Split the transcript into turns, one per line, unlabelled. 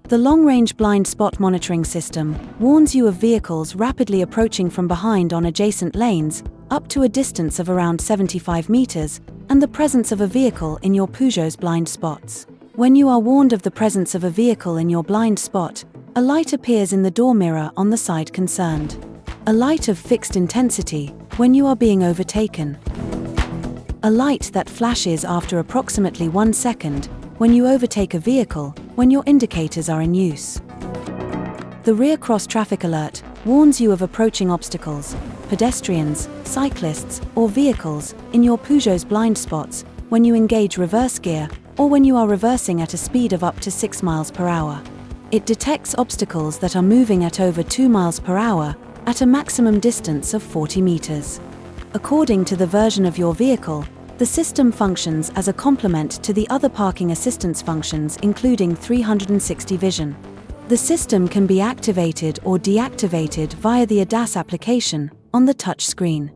The long-range blind spot monitoring system warns you of vehicles rapidly approaching from behind on adjacent lanes, up to a distance of around 75 meters, and the presence of a vehicle in your Peugeot's blind spots. When you are warned of the presence of a vehicle in your blind spot, a light appears in the door mirror on the side concerned. A light of fixed intensity when you are being overtaken. A light that flashes after approximately 1 second when you overtake a vehicle when your indicators are in use. The rear cross traffic alert warns you of approaching obstacles, pedestrians, cyclists, or vehicles in your Peugeot's blind spots when you engage reverse gear or when you are reversing at a speed of up to 6 miles per hour. It detects obstacles that are moving at over 2 miles per hour at a maximum distance of 40 meters. According to the version of your vehicle, the system functions as a complement to the other parking assistance functions, including 360 vision. The system can be activated or deactivated via the ADAS application on the touch screen.